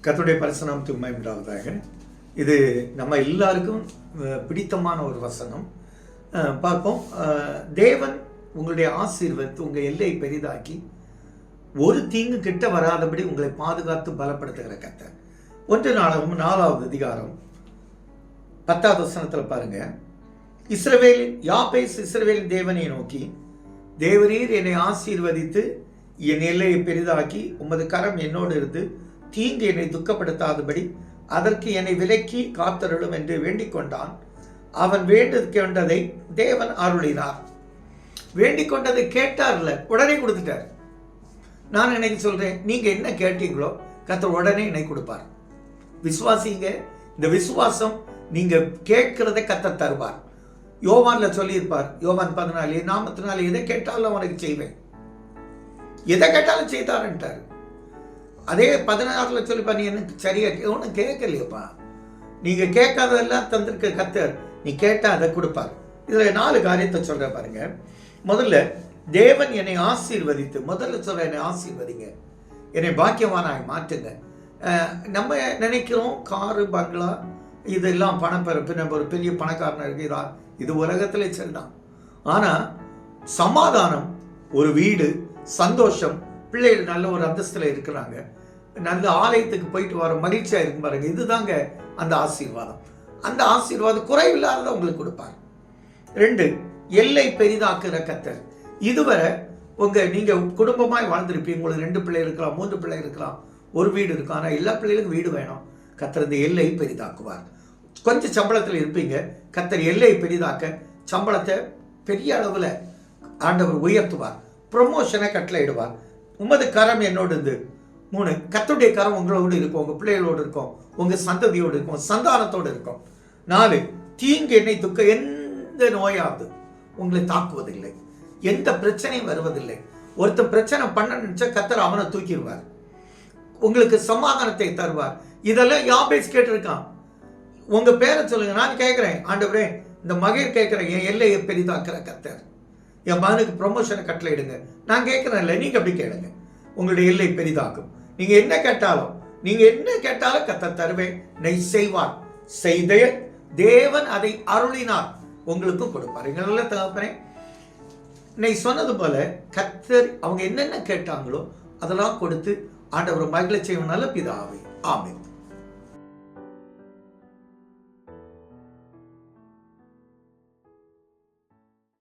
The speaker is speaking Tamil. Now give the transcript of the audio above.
கர்த்தருடைய பரிசுத்த நாமத்துக்கு மகிமை உண்டாவதாக. இது நம்ம எல்லாருக்கும் பிடித்தமான ஒரு வசனம். பார்ப்போம். தேவன் உங்களுடைய ஆசீர்வதித்து உங்கள் எல்லையை பெரிதாக்கி ஒரு தீங்கு கிட்ட வராதபடி உங்களை பாதுகாத்து பலப்படுத்துகிற கர்த்தர். 1 நாளாகமம் 4வது அதிகாரம் 10வது வசனத்தில் பாருங்க. இஸ்ரவேலின் தேவனை நோக்கி, தேவரீர் என்னை ஆசீர்வதித்து என் எல்லையை பெரிதாக்கி உமது கரம் என்னோடு இருந்து தீங்கு என்னை துக்கப்படுத்தாதபடி அதற்கு என்னை விலக்கி காத்தருளும் என்று வேண்டிக் கொண்டான். அவன் வேண்டிக்கொண்டதை தேவன் அருளினார். வேண்டிக் கொண்டதை கேட்டார்ல, உடனே கொடுத்துட்டார். நான் இன்னைக்கு சொல்றேன், நீங்க என்ன கேட்டீங்களோ கர்த்தர் உடனே என்னை கொடுப்பார். விசுவாசிங்க. இந்த விசுவாசம், நீங்க கேட்கிறதை கர்த்தர் தருவார். யோவான்ல சொல்லியிருப்பார், யோவான் 14, நாமத்தினால எதை கேட்டாலும் அவனுக்கு செய்வேன். எதை கேட்டாலும் செய்தாருன்ட்டார். அதே 16ல சொல்லிப்பா, நீ எனக்கு சரியா ஒன்றும் கேட்கலையப்பா, நீங்க கேட்காததெல்லாம் தந்திருக்க கர்த்தர், நீ கேட்டா அதை கொடுப்பார். இதுல 4 காரியத்தை சொல்ற பாருங்க. முதல்ல, தேவன் என்னை ஆசீர்வதித்து, முதல்ல சொல்ற என்னை ஆசீர்வதிங்க, என்னை பாக்கியவானாய் மாற்றுங்க. நம்ம நினைக்கிறோம் காரு பங்களா இதெல்லாம் பின்ன ஒரு பெரிய பணக்காரனா இருக்குதா, இது உலகத்திலே சரிதான். ஆனா சமாதானம், ஒரு வீடு, சந்தோஷம், பிள்ளைகள் நல்ல ஒரு அந்தஸ்துல இருக்கிறாங்க, நல்ல ஆலயத்துக்கு போயிட்டு வர மகிழ்ச்சியா இருக்கும் பாருங்க, இதுதாங்க அந்த ஆசீர்வாதம். அந்த ஆசீர்வாதம் குறைவில்லாத உங்களுக்கு கொடுப்பார். 2, எல்லை பெரிதாக்குற கர்த்தர். இதுவரை நீங்க குடும்பமாய் வாழ்ந்திருப்பீங்க. உங்களுக்கு 2 பிள்ளை இருக்கலாம், 3 பிள்ளை இருக்கலாம், ஒரு வீடு இருக்கும். ஆனா எல்லா பிள்ளைகளுக்கும் வீடு வேணும். கர்த்தர் இந்த எல்லை பெரிதாக்குவார். கொஞ்சம் சம்பளத்தில் இருப்பீங்க, கர்த்தர் எல்லை பெரிதாக்க சம்பளத்தை பெரிய அளவுல ஆண்டவர் உயர்த்துவார். ப்ரொமோஷனை கட்டளையிடுவார். உமது கரம் என்னோடு இருந்து. 3, கர்த்தருடைய கரம் உங்களோடு இருக்கும், உங்க பிள்ளைகளோடு இருக்கும், உங்க சந்ததியோடு இருக்கும், சந்தானத்தோடு இருக்கும். 4, தீங்கு என்னை எந்த நோயாவது உங்களை தாக்குவதில்லை, எந்த பிரச்சனையும் வருவதில்லை. ஒருத்தர் பிரச்சனை பண்ண நினைச்சா கர்த்தர் அவனை தூக்கிடுவார், உங்களுக்கு சமாதானத்தை தருவார். இதெல்லாம் யாபேஸ் கேட்டிருக்கான். உங்க பேரை சொல்லுங்க. நான் கேட்கிறேன், ஆண்டவரே இந்த மகன் கேட்கிறேன், என் எல்லையை பெரிதாக்குற கர்த்தர், என் மகனுக்கு ப்ரொமோஷனை கட்டளையிடுங்க. நான் கேட்கிறேன்ல, நீங்க அப்படி கேளுங்க, உங்களுடைய எல்லை பெரிதாக்கும். நீங்க என்ன கேட்டாலும் கர்த்தர் தருவேன், நெய் செய்வார். செய்த தேவன் அதை அருளினார், உங்களுக்கும் கொடுப்பார். எங்க நல்ல தகப்பனே, நெய் சொன்னது போல கர்த்தர் அவங்க என்னென்ன கேட்டாங்களோ அதெல்லாம் கொடுத்து ஆண்டவர் மகிழ செய்யும் நல்ல பிதாவே. ஆமென்.